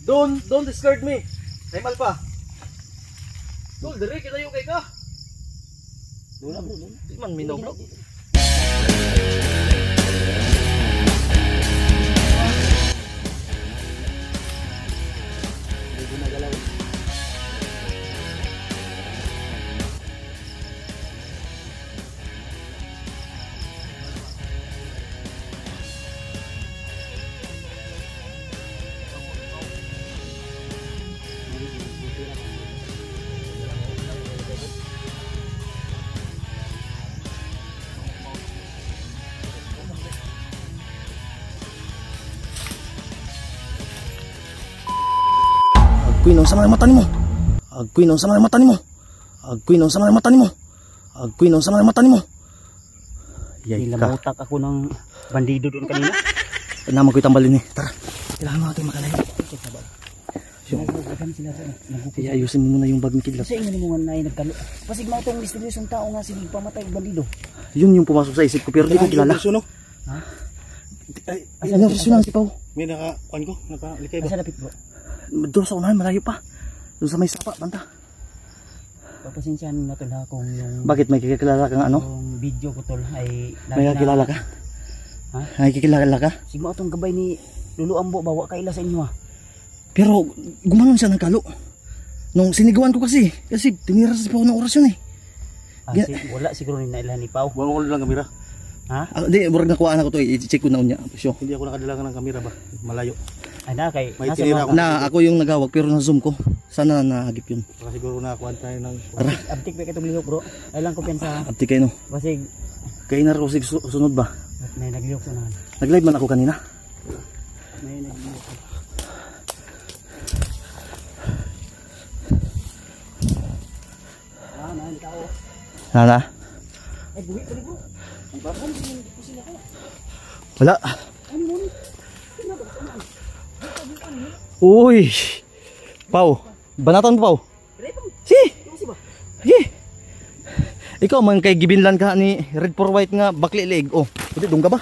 Don't discard me. Naimal pa. Tol, dire kita yung kay ka. Doon na bro. Di man minaw bro. Agkuy nung sama ng mata nimo. Agkuy nung sama ng mata nimo. Agkuy nung sama ng mata nimo. Agkuy nung sama ng mata nimo. Yay ka. Nilamutak ako ng bandido doon kanina. Naman ko'y tambalin eh. Tara. Kailangan natin makalayo. Kaya ayusin mo muna yung bag ni Kidlat. Kasi ingani mo nga na nagkalo. Pasig mo itong misteryosong tao nga sige pamatay bandido. Yun yung pumasok sa isip ko pero di ko kilala. Ha? Ay, ano gusto lang si Pao? May naka-on ko, naka-likay ba? Asa lapit bro? Doon sa unahan, malayo pa. Doon sa may sapa, banta. Papasensyahan natin ha kung yung... Bakit may kikilala kang ano? Yung video ko tol ay... May kakilala ka? Ha? May kikilala ka? Sigmo atong gabay ni Lulu Ambo bawa kaila sa inyo ha. Pero gumanon siya ng kalo. Nung sinigawan ko kasi tinira sa Pao ng orasyon eh. Wala siguro ni nailan ni Pao. Buwan ko lang kamera. Ha? Di, burag nakuhaan ako to, i-check ko na unya. Sure. Hindi ako nakadala ng kamera ba? Malayo. Ay na kay... May tinira ako. Na ako yung nagawag pero na-zoom ko. Sana nahagip yun. Baka siguro nakakuha tayo ng... Tara. Abtik pa itong lihok bro. Ay lang ko pensa. Abti kayo no. Basig... Kaya na rin sunod ba? May naglihok sa nahan. Nag-live man ako kanina. May naglihok. Nahan tao. Nana? Ay buhi ka bro. Wala. Uy. Pao. Banatan mo Pao. Si. Si. Ikaw man kay gibinlan ka ni Red for White nga bakli leg. Oh, pwede dong ka ba?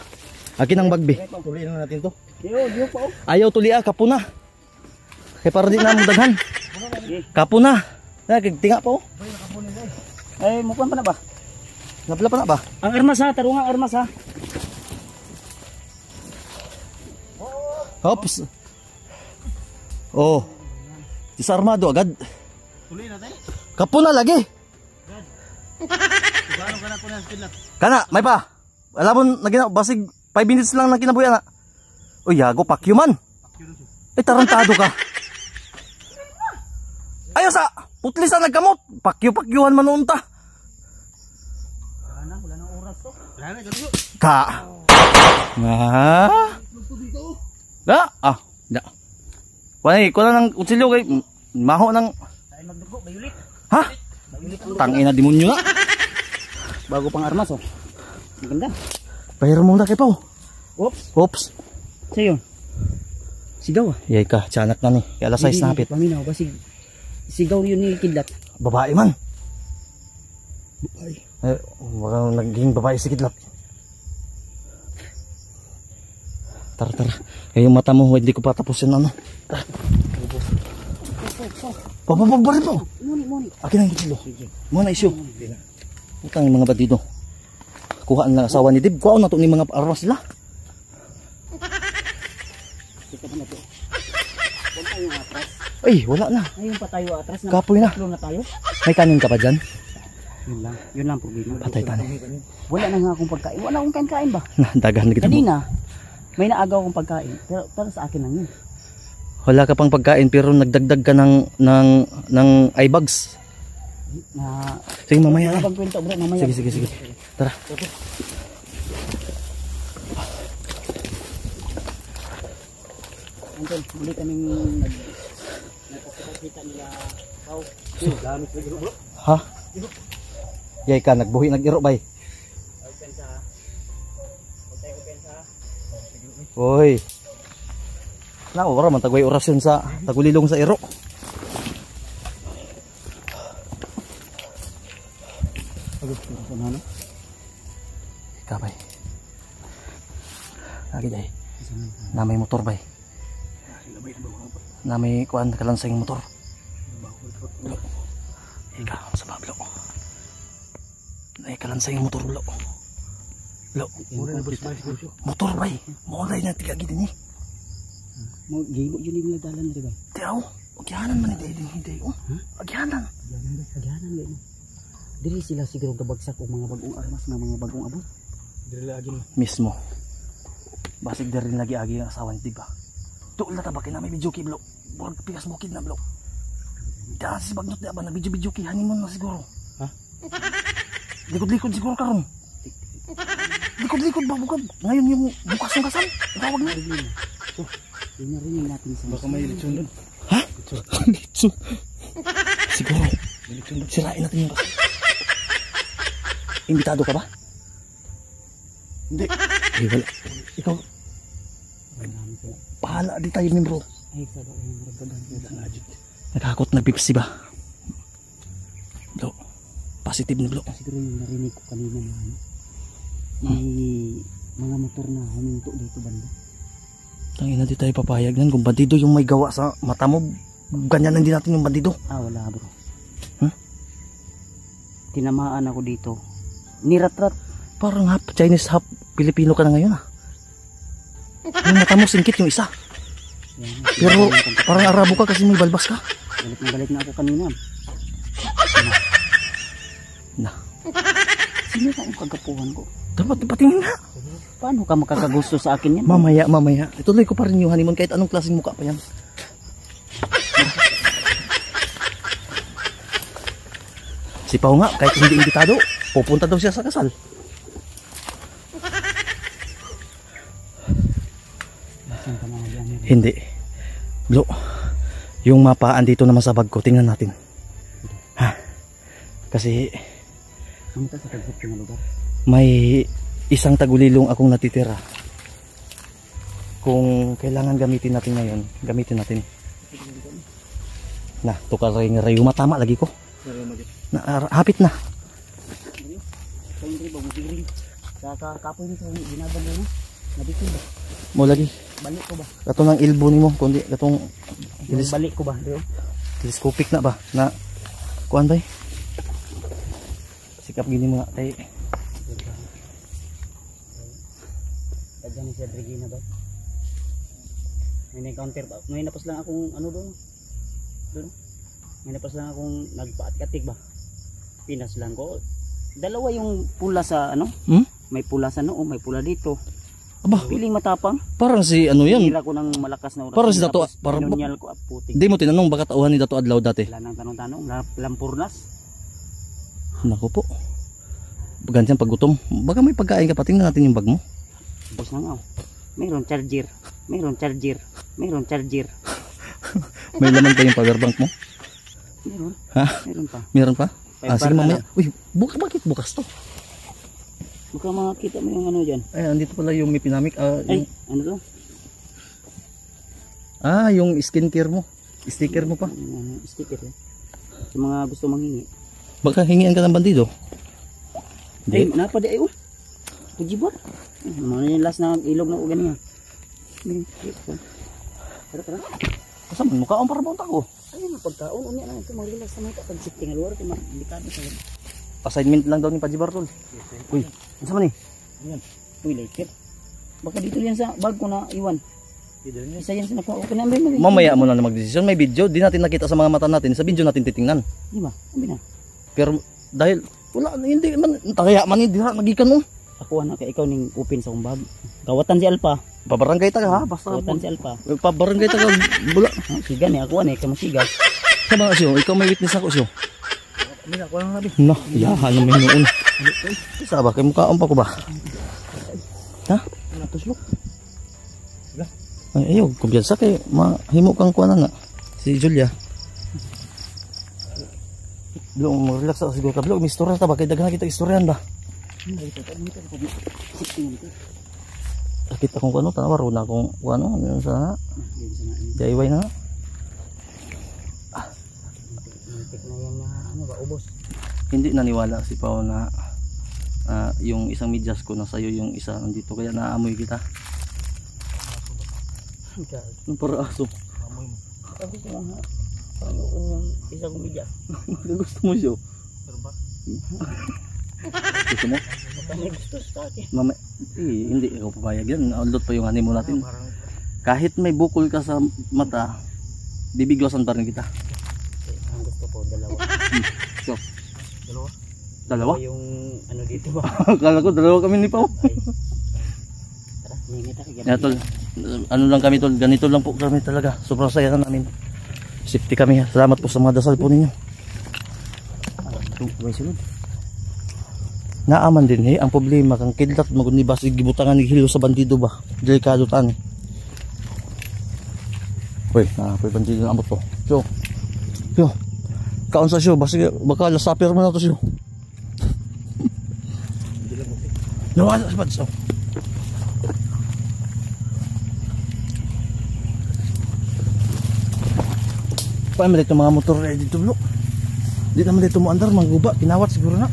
Akin ang bagbi. Tuloy na natin to. Yo Pao. Ayaw tulia kapuna. Kay para di na mo daghan. Kapuna. Tinga pa oh. Ay mukuan pa na ba? Napila pa na ba? Ang armas ha, tarungang armas ha. Hops. Oh. Disarmado agad. Tuloy natin. Kapuna lagi. Paano ka na po na Kidlat? Kana, may pa. Alam mo, basig 5 minutes lang na kinabuhi na. Uy, yago, pakyo man. Eh, tarantado ka. Ayos ah, putlis na nagkamot. Pakyo-pakyuhan man noon ta. Wala nang oras to. Wala na, gabi yun. Ka. Nga. Da, ah, da. Wala nang kutsilyo kay maho nang. Ay magdugo, bayulit. Ha? Tangina demonyo na. Bago pang armas oh. Maganda. Bayar mo na kay Pao. Oops. Oops. Sayo. Sigaw ah. Yay ka, tiyanak na ni. Kaya alas 6 na hapit. Paminaw basig sigaw yun ni Kidlat. Babae man. Babae. Eh, wala naging babae si Kidlat. Tara, tara. Eh, yung mata mo, hindi ko pa tapos yun ano. Tara. Babababari po. Muni. Akin ang kilo. Muna isyo. Utang yung mga batido. Kuhaan lang asawa ni Dib. Kuhaan na to ni mga armas sila. Ay, wala na. Ayun pa tayo atras na. Kapoy na. Tatlo na tayo. May kanin ka pa dyan? Yun lang problema. Patay pa na. Wala na nga akong pagkain. Wala akong kain ba? Dagahan na kita mo. Kanina, may naagaw akong pagkain. Pero para sa akin lang yun. Wala ka pang pagkain pero nagdagdag ka ng eye bags. Na, Sige, mamaya na. kwento bro, mamaya. Sige. Tara. Until muli kaming nagpapakita nila. Pao. Gamit na bro. Ha? Yay ka, nagbuhi, nag-iro bay. Uy. Nako, wala man tagway orasyon sa tagulilong sa iro. Kabay. Lagi day. Na may motor bay. na may kuan kalansay ng motor. Ika sa bablo. May kalansay ng motor blo. Blo. Motor bay. Mulay na tiga gid ni. Mo gibo yun yung nadalan na ba? Tiaw. Agyanan man hindi. Oh. Agyanan. Agyanan gani. Dili sila siguro gabagsak og mga bagong armas na mga bagong abot. Dili lagi no. Mismo. Basig din lagi agi ang asawan, di ba? Tuol na tabakin na may video kay blo. Burag pikas bukid na blo. Diyan si bagnot na ba na video kay honeymoon na siguro. Ha? Likod-likod siguro karon. Likod-likod ba bukod? Ngayon yung bukas ng kasal. Tawag na. So, rin natin sa Baka may lechon doon. Ha? Lechon. Siguro. Sirain natin yung kasal. Imbitado ka ba? Hindi. Ay, wala. Ikaw, pahala di tayo membro. ay sa ba yung ragadan. Nakakot na Pepsi ba? Blo. Positive na blo. Siguro yung narinig ko kanina na ano. May mga motor na huminto dito banda. Tangina di tayo papayag nan kung bandido yung may gawa sa mata mo. Ganyan lang din natin yung bandido. Ah, wala bro. Huh? Tinamaan ako dito. Nirat-rat. Parang half Chinese half Filipino ka na ngayon ah. Yung mata mo singkit yung isa. Yan. Pero parang Arabo ka kasi may balbas ka. Balik na ako kanina. Na. Sino ka yung kagapuhan ko? Dapat patingin nga. Paano ka makakagusto sa akin yan? Mamaya. Ituloy ko pa rin yung honeymoon kahit anong klaseng mukha pa yan. Si Pao nga, kahit hindi imbitado, pupunta daw siya sa kasal. Saan ka mga dyan? Hindi. Blo, yung mapaan dito naman sa bag ko, tingnan natin. Ha? Kasi Ang ito sa kagsap na lugar. may isang tagulilong akong natitira. Kung kailangan gamitin natin ngayon, gamitin natin. Na, tukal rin rayuma, tama lagi ko. Na, hapit na. Kain rin ba? Musiring. Kakapoy nito. Ginabalo na. Nabikil ba? Mo lagi. Balik ko ba? Kato ng ilbo nimo, kundi katong Balik ko ba? Dio? telescopic na ba? Na, kuan ba? Sikap gini mo nga kay Daghan ni Cedric na ba? May encounter ba? May napas lang akong ano doon. Doon. May napas lang akong nagpaat-katig ba? Pinas lang ko. Dalawa yung pula sa ano? Hmm? May pula sa noo, may pula dito. Aba, Piling matapang. parang si ano yan. Hira ko ng malakas na oras. Parang si Dato, Tapos parang pinunyal ko putik. hindi mo tinanong baka tauhan ni Dato Adlaw dati. Wala nang tanong-tanong. Lampurnas. Nako po. Ganyan paggutom. Baka may pagkain ka pa, tingnan natin yung bag mo. Tapos na nga. Mayroon charger. Mayroon charger. Mayroon charger. May laman pa yung power bank mo? Mayroon. Ha? Mayroon pa. Meron pa? May Sige bar na mamaya. Uy, bakit bukas to? Baka makakita mo yung ano dyan. Ay, andito pala yung Mipinamic. Ay, ano to? Yung skincare mo. Sticker mo pa. Ano, sticker eh. Sa mga gusto manghingi. Baka hingian ka ng bandido. Ay, Hindi. napadi ay oh. Pujibot. Ano yung last na ilog na ugan niya. Tara. Kasaman mo kaon para punta ko. Ayun, pagkaon unya na ito mag-relax na ito pag sitting luar ito delikado sa. Assignment lang daw ni Pajibar tol. Uy, ano man eh? Ayan. Uy, like it. Baka dito yan sa bag ko na iwan. Isa yan sa nakuha ko na may. Mamaya mo na magdesisyon. May video. Di natin nakita sa mga mata natin. Sa video natin titingnan. Di ba? Sabi na. Pero dahil wala, hindi man. Kaya man hindi ha. Magikan mo. Ako na kay ikaw ning upin sa akong bag. Kawatan si Alpa. Pabarangay ta ka ha. Basta Kawatan si Alpa. pabarangay ta ka. Bula. Siga ni ako ni kay masiga. Sa mga siyo. Ikaw may witness ako siyo. No, yahan naman noon. Isa ba? Kay mukhaon pa ko ba? Ha? Natuslok. Ay, ayaw. Kumpiyansa kay mahimo kang kuwanan na. Si Julia. Belum relax ako siguro ka. Belum, may istorya ta ba? Kaya daghan kita istoryan ba? Sakit akong kuwano. Tanawaro na akong kuwano. Ano sana? DIY na. Hindi naniwala si Pao na yung isang medyas ko nasa iyo, yung isa nandito, kaya naamoy kita. Yung para aso. Sabi ko nga, Panginoon yung isa kumidya. Gusto mo siya? Pero ba? Gusto mo? Baka may gusto sa akin. Mama, hindi ako papayag yan. Naulot pa yung honeymoon natin. Kahit may bukol ka sa mata, bibiglasan pa rin kita. Ang gusto ko, dalawa. So, Dalawa? dalawa? Yung ano dito ba? Akala ko dalawa kami ni Pao. Ay. Tara, minit ako. Kaya tol, ano lang kami tol, ganito lang po kami talaga. Sobrang saya na namin. Safety kami. Salamat po sa mga dasal po ninyo. May sunod. Naaman din ang problema kang kidlat maguni ba sig gibutangan ni hilo sa bandido ba. Delikado tan. Uy, pwede bandido na amot po. Yo. Kaon sa siyo, baka lasapir mo na to siyo. Nawala sa banso. Paano dito mga motor na dito bro? Di naman dito mo andar, mangguba, pinawat siguro na.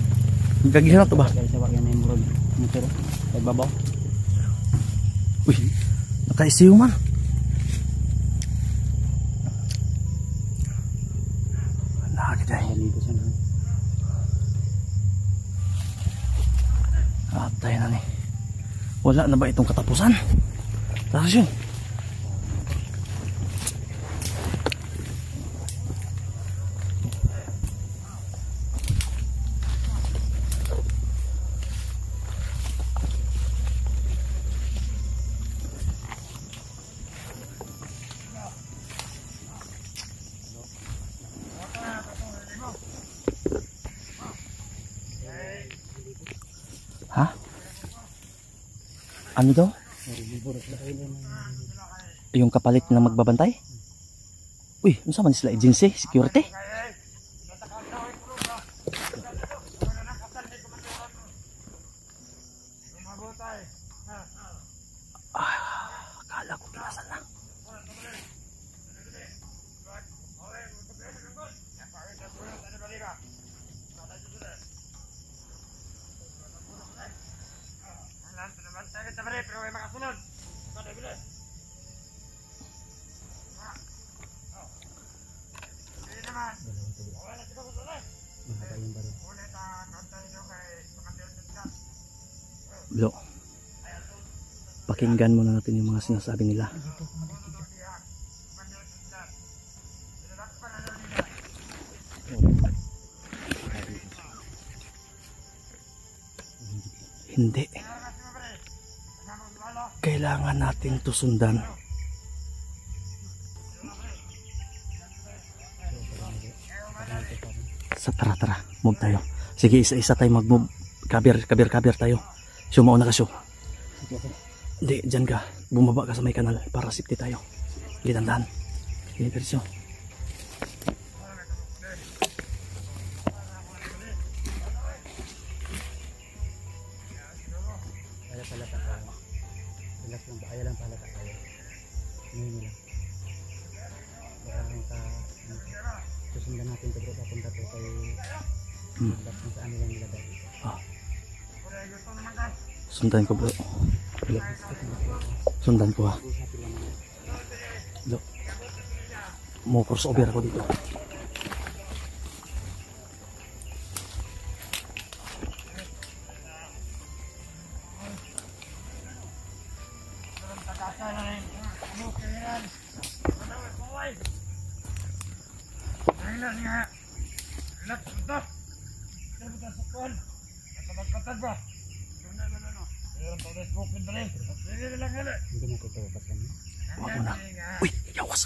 Gagihan na to ba? Dahil sa wakyan na yung murag motor. Nagbabaw. Uy, nakaisiw man. Nakakita eh. Dito sa nahan. Atay na ni. Wala na ba itong katapusan? Tapos yun. Ha? Ano daw? Yung kapalit na magbabantay? Uy, ano man sila agency? Security? Akala ko kinasal lang. Blo, pakinggan muna natin yung mga sinasabi nila. Hindi. Kailangan natin to sundan. Sa tara, move tayo. Sige, isa-isa tayo mag-move. Kabir tayo. Sumauna ka siyo. Hindi, dyan ka. Bumaba ka sa may kanal para safety tayo. Gitandahan. Sige, diretso. Ayaw lang pala tayo. Ngayon nila. Baka susundan natin ito bro. Papunta to kay kung saan nila nilagay. Sundan ko bro. Sundan ko ha. Mo crossover ako dito. Hindi natin ito pasan. Huwag mo na. Uy, yawas.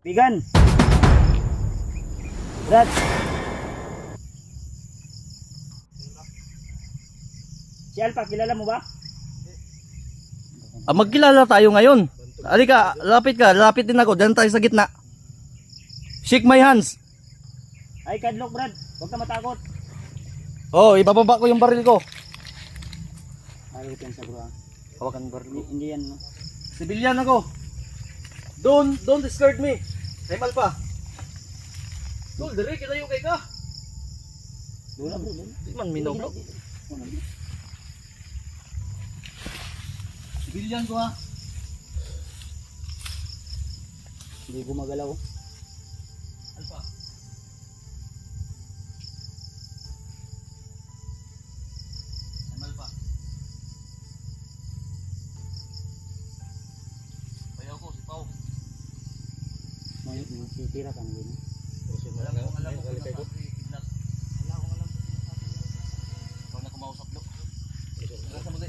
Bigan! Brad! Si Alpha, kilala mo ba? Magkilala tayo ngayon. Halika, lapit din ako. Diyan tayo sa gitna. Shake my hands. Ay, kadlok Brad. Huwag ka matakot. Oh, ibababa ko yung baril ko. Ayot yan sa bro. Hawakan yung baril ko. Hindi yan. No? Civilian ako. Don't disturb me. Hemal pa. Tol, dali kinayo kay ka. Dula bro. Di man minaw bro. Civilian ko ha. Hindi gumagalaw. Alpha. Alpha. Bayaw ko si Pau. May sitira ka na din. Wala akong alam kung sinasabi. Wala akong alam kung sinasabi. Ikaw na kumausap lo. Wala sa muli.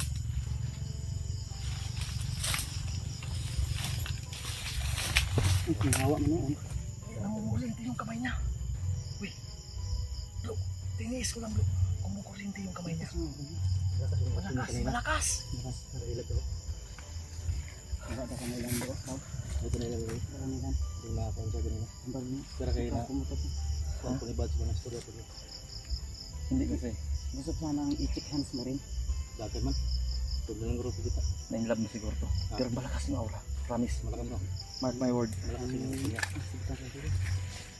Hawa mo na yun. Namumukulinti yung kamay niya. Uy. Lo, tiniis ko lang lo. Kumukulinti yung kamay niya. Malakas, malakas. Wala ka na ilang doon. Ito na ilang rin. Wala na yan. Hindi na ako ang sabi nila. Ang bali mo. Pero kayo na. Kumutot mo. Kung punibad sa mga storya po. Hindi kasi. Gusto sanang i-check hands mo rin. Dati man. Huwag na ng grupo kita. Na-inlove mo siguro to. Pero malakas yung aura. Promise. Malakas no. Mark my word. Malakas yung niya.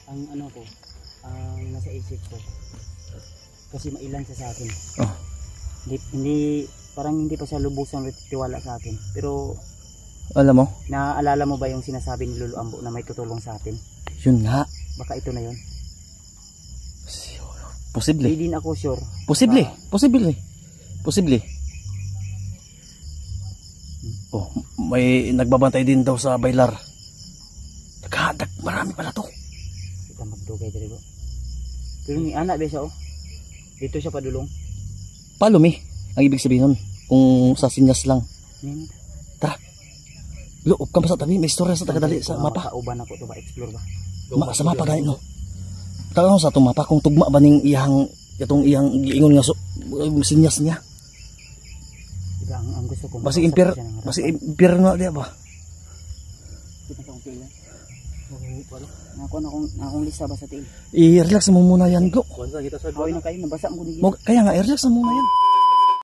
Ang ano ko, ang nasa isip ko, kasi mailan siya sa akin. Oh. Parang hindi pa siya lubusang tiwala sa akin. Pero Alam mo? naaalala mo ba yung sinasabi ni Lolo Ambo na may tutulong sa atin? Yun nga. Baka ito na yun. Posible. Hindi din ako sure. Posible. Posible. Posible. Oh, may nagbabantay din daw sa Bailar. Naghadag, marami pala to. Kita magdugay dali bro. Pero ni anak ba siya oh. Dito siya padulong. Palumi, ang ibig sabihin nun. Kung sa sinyas lang. Yan. Tara. Loob ka ba sa tabi? May istorya sa tagadali sa mapa. Makauban ako to ba explore ba? Sa mapa ganit no. Tawag sa itong mapa kung tugma ba ning iyang giingon nga so, sinyas niya. Diba ang gusto ko. Basi imper na dia ba? Kita ko pila. Akong lista ba sa tiil? I-relax mo muna yan, bro. Kung saan kita sa Hawin na kayo, nabasa mo ko Kaya nga, i-relax mo muna yan.